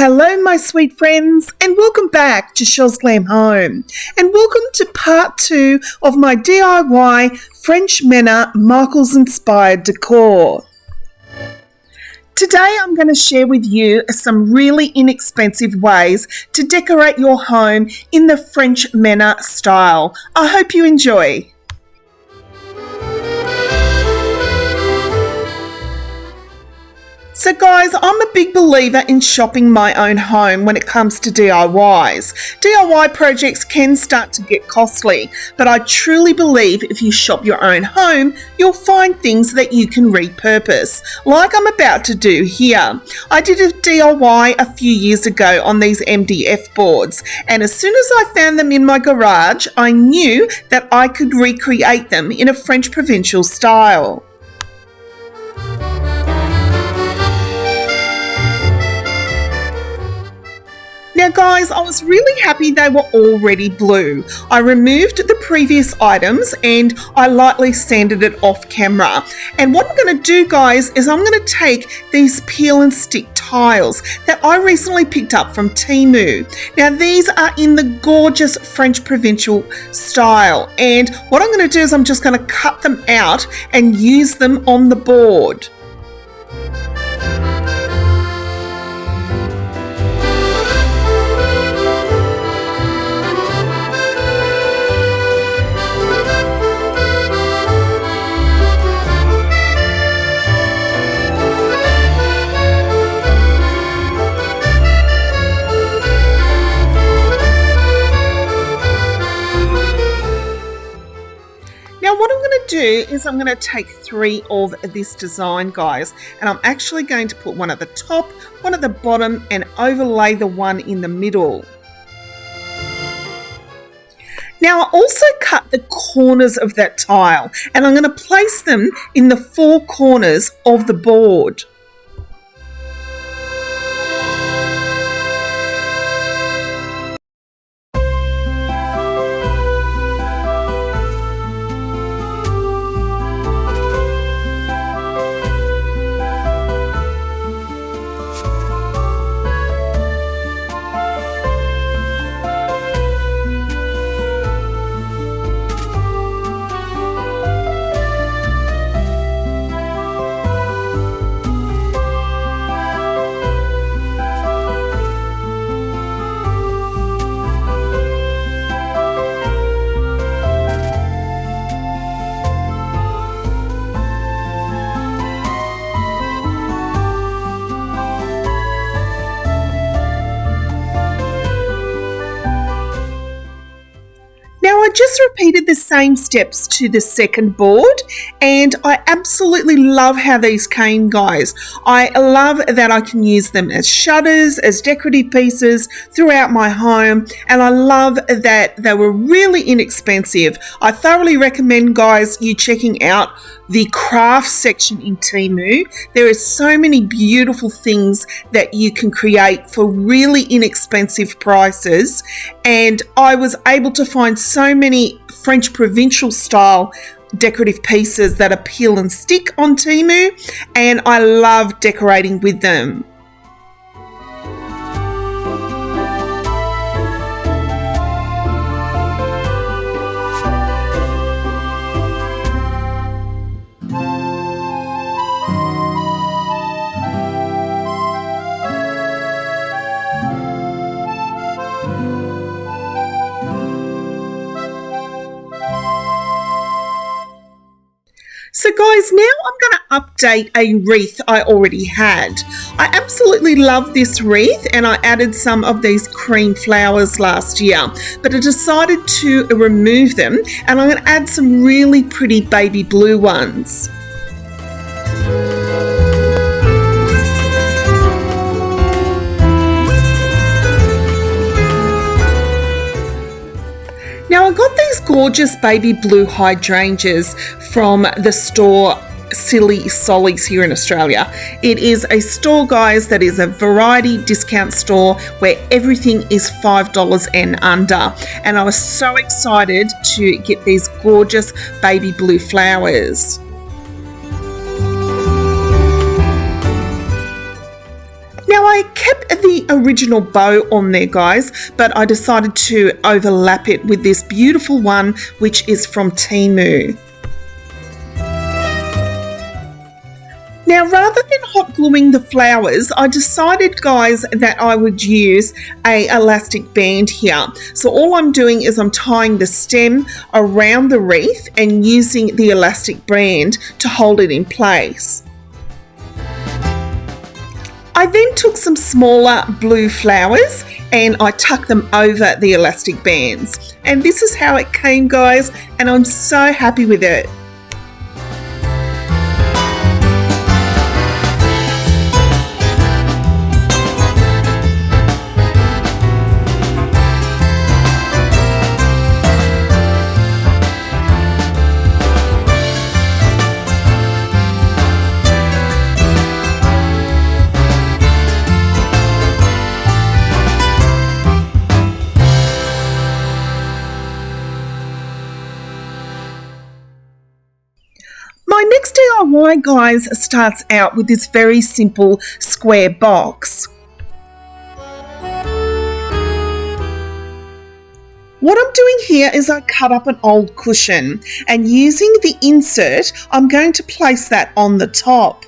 Hello my sweet friends, and welcome back to Chellesglamhome, and welcome to part 2 of my DIY French Manor Michaels inspired decor. Today I'm going to share with you some really inexpensive ways to decorate your home in the French Manor style. I hope you enjoy. So guys, I'm a big believer in shopping my own home when it comes to DIYs. DIY projects can start to get costly, but I truly believe if you shop your own home, you'll find things that you can repurpose, like I'm about to do here. I did a DIY a few years ago on these MDF boards, and as soon as I found them in my garage, I knew that I could recreate them in a French provincial style. Now guys, I was really happy they were already blue. I removed the previous items and I lightly sanded it off camera. And what I'm going to do guys is I'm going to take these peel and stick tiles that I recently picked up from Temu. Now these are in the gorgeous French provincial style, and what I'm going to do is I'm just going to cut them out and use them on the board. Now what I'm going to do is I'm going to take 3 of this design guys, and I'm actually going to put one at the top, one at the bottom, and overlay the one in the middle. Now I also cut the corners of that tile, and I'm going to place them in the 4 corners of the board. Now I just repeated the same steps to the second board, and I absolutely love how these came guys. I love that I can use them as shutters, as decorative pieces throughout my home, and I love that they were really inexpensive. I thoroughly recommend guys you checking out the craft section in Temu. There are so many beautiful things that you can create for really inexpensive prices, and I was able to find so many French provincial style decorative pieces that are peel and stick on Temu, and I love decorating with them. So guys, now I'm going to update a wreath I already had. I absolutely love this wreath, and I added some of these cream flowers last year, but I decided to remove them, and I'm going to add some really pretty baby blue ones. Now I got these gorgeous baby blue hydrangeas from the store Silly Sollies here in Australia. It is a store guys that is a variety discount store where everything is $5 and under, and I was so excited to get these gorgeous baby blue flowers. Now I kept the original bow on there, guys, but I decided to overlap it with this beautiful one, which is from Temu. Now, rather than hot gluing the flowers, I decided, guys, that I would use a elastic band here. So all I'm doing is I'm tying the stem around the wreath and using the elastic band to hold it in place. I then took some smaller blue flowers and I tucked them over the elastic bands. And this is how it came, guys, and I'm so happy with it. My next DIY, guys, starts out with this very simple square box. What I'm doing here is I cut up an old cushion, and using the insert, I'm going to place that on the top.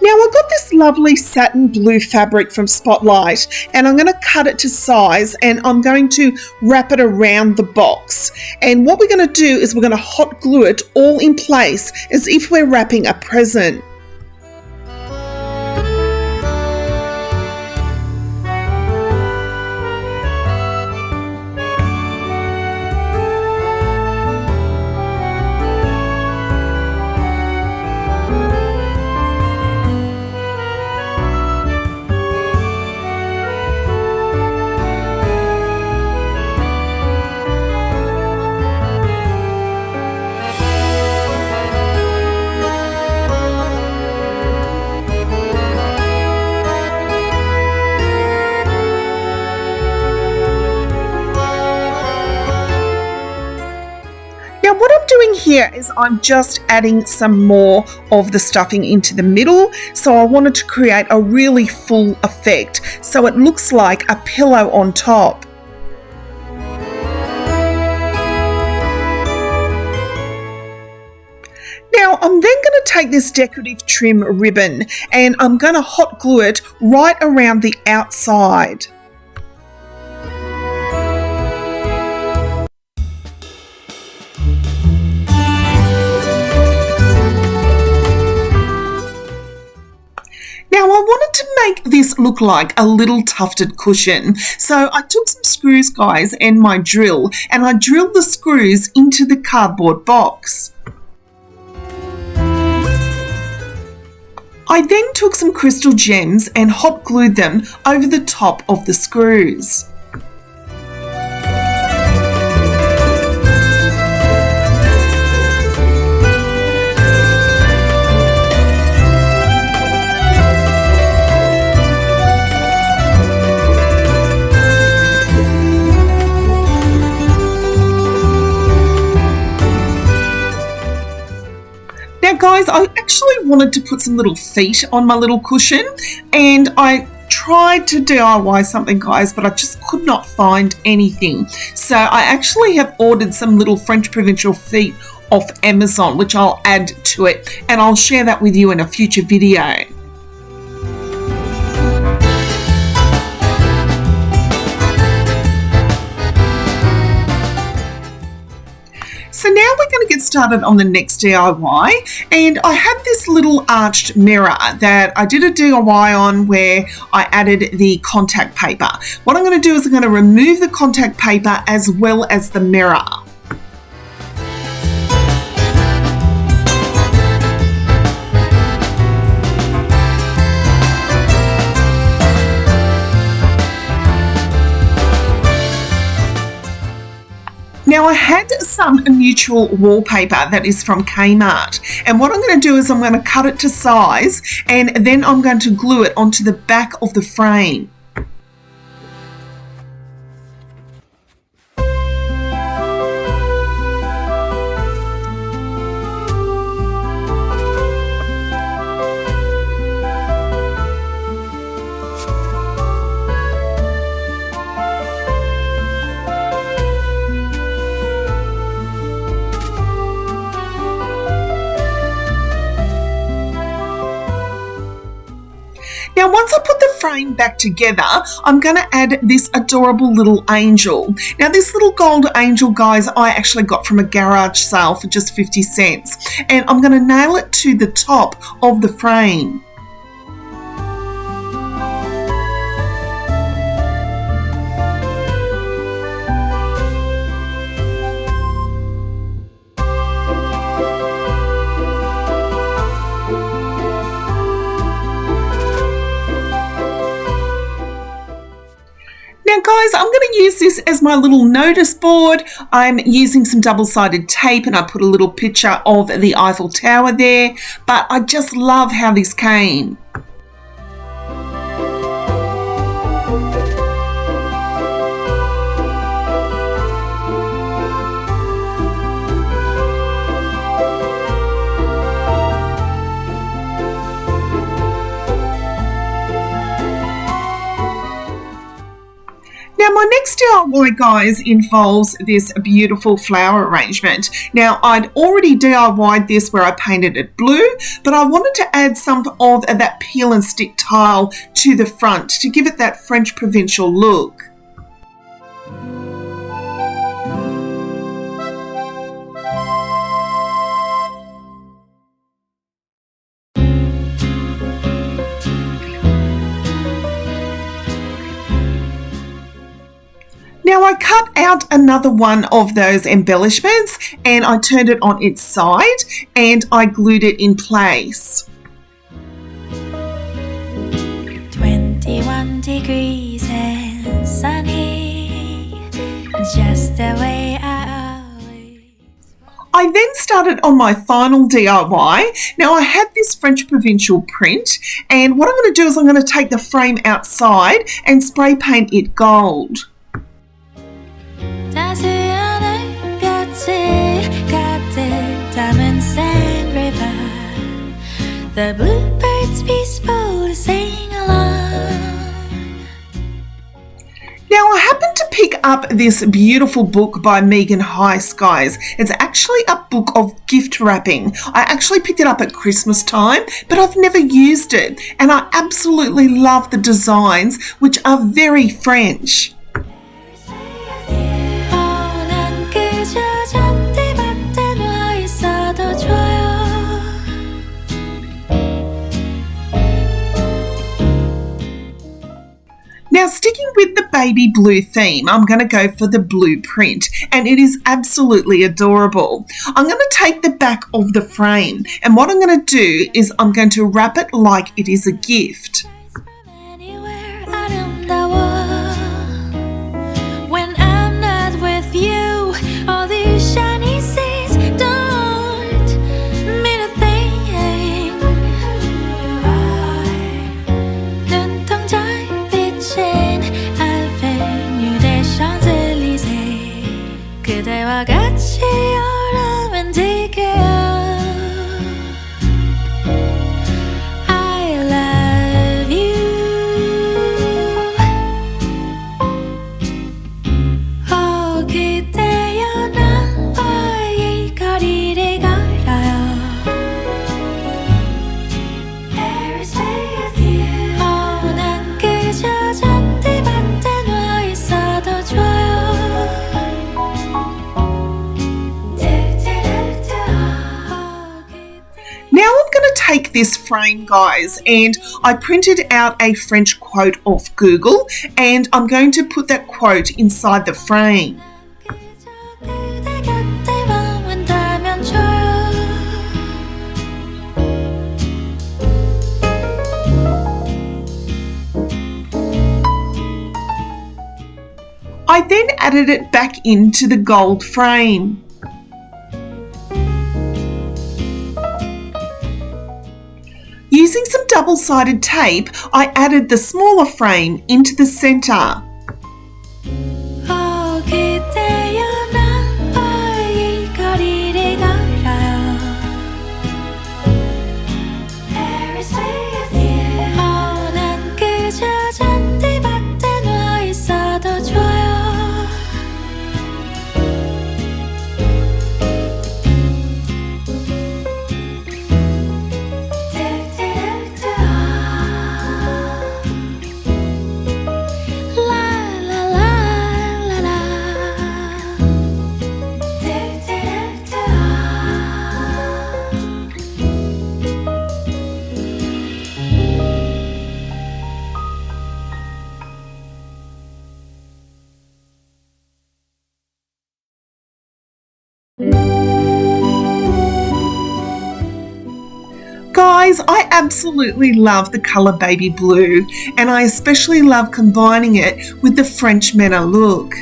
Now I've got this lovely satin blue fabric from Spotlight, and I'm going to cut it to size and I'm going to wrap it around the box. And what we're going to do is we're going to hot glue it all in place as if we're wrapping a present. Now what I'm doing here is I'm just adding some more of the stuffing into the middle, so I wanted to create a really full effect so it looks like a pillow on top. Now I'm then going to take this decorative trim ribbon and I'm going to hot glue it right around the outside. Now I wanted to make this look like a little tufted cushion, so I took some screws, guys, and my drill, and I drilled the screws into the cardboard box. I then took some crystal gems and hot glued them over the top of the screws. Now guys, I actually wanted to put some little feet on my little cushion, and I tried to DIY something, guys, but I just could not find anything. So I actually have ordered some little French provincial feet off Amazon, which I'll add to it, and I'll share that with you in a future video. So now we're going to get started on the next DIY, and I had this little arched mirror that I did a DIY on where I added the contact paper. What I'm going to do is I'm going to remove the contact paper as well as the mirror. Now I had some neutral wallpaper that is from Kmart, and what I'm going to do is I'm going to cut it to size and then I'm going to glue it onto the back of the frame. Now, once I put the frame back together, I'm going to add this adorable little angel. Now, this little gold angel, guys, I actually got from a garage sale for just 50 cents. And I'm going to nail it to the top of the frame. Now guys, I'm going to use this as my little notice board. I'm using some double-sided tape and I put a little picture of the Eiffel Tower there, but I just love how this came. Now my next DIY, guys, involves this beautiful flower arrangement. Now I'd already DIY'd this where I painted it blue, but I wanted to add some of that peel and stick tile to the front to give it that French provincial look. Now I cut out another one of those embellishments and I turned it on its side and I glued it in place. 21 degrees and sunny, just the way I always. I then started on my final DIY. Now I had this French provincial print and what I'm going to do is I'm going to take the frame outside and spray paint it gold. 따스한 햇볕을 가득 담은 sand river. The bluebirds peacefully sing along. Now I happened to pick up this beautiful book by Megan Heiss, guys. It's actually a book of gift wrapping. I actually picked it up at Christmas time, but I've never used it. And I absolutely love the designs, which are very French. Now, sticking with the baby blue theme, I'm going to go for the blue print, and it is absolutely adorable. I'm going to take the back of the frame, and what I'm going to do is I'm going to wrap it like it is a gift. When I'm not with you, all these shiny seas don't mean a thing. 눈통 잘 비친 Avenue des Champs-Élysées, 그대와 같이 오르면 지겨워. Take this frame, guys, and I printed out a French quote off Google and I'm going to put that quote inside the frame. I then added it back into the gold frame. Using some double-sided tape, I added the smaller frame into the centre. guys, I absolutely love the colour baby blue, and I especially love combining it with the French Manor look.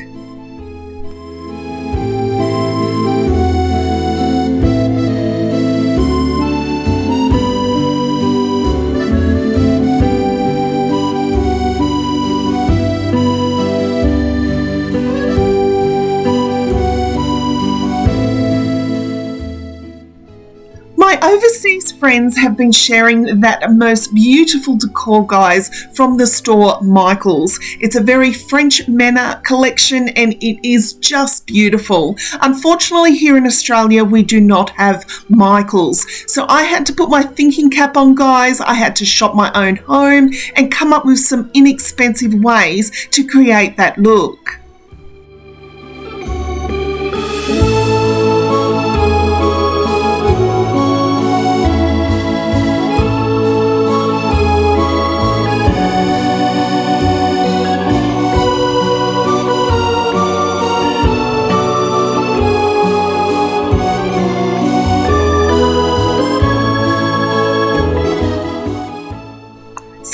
My overseas friends have been sharing that most beautiful decor, guys, from the store Michael's. It's a very French Manor collection and it is just beautiful. Unfortunately, here in Australia, we do not have Michael's. So I had to put my thinking cap on, guys. I had to shop my own home and come up with some inexpensive ways to create that look.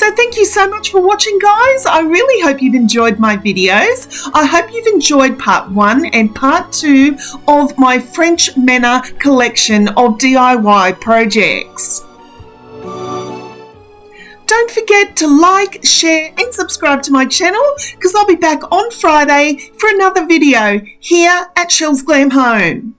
So thank you so much for watching, guys. I really hope you've enjoyed my videos. I hope you've enjoyed part 1 and part 2 of my French Manor collection of DIY projects. Don't forget to like, share and subscribe to my channel because I'll be back on Friday for another video here at Chellesglamhome.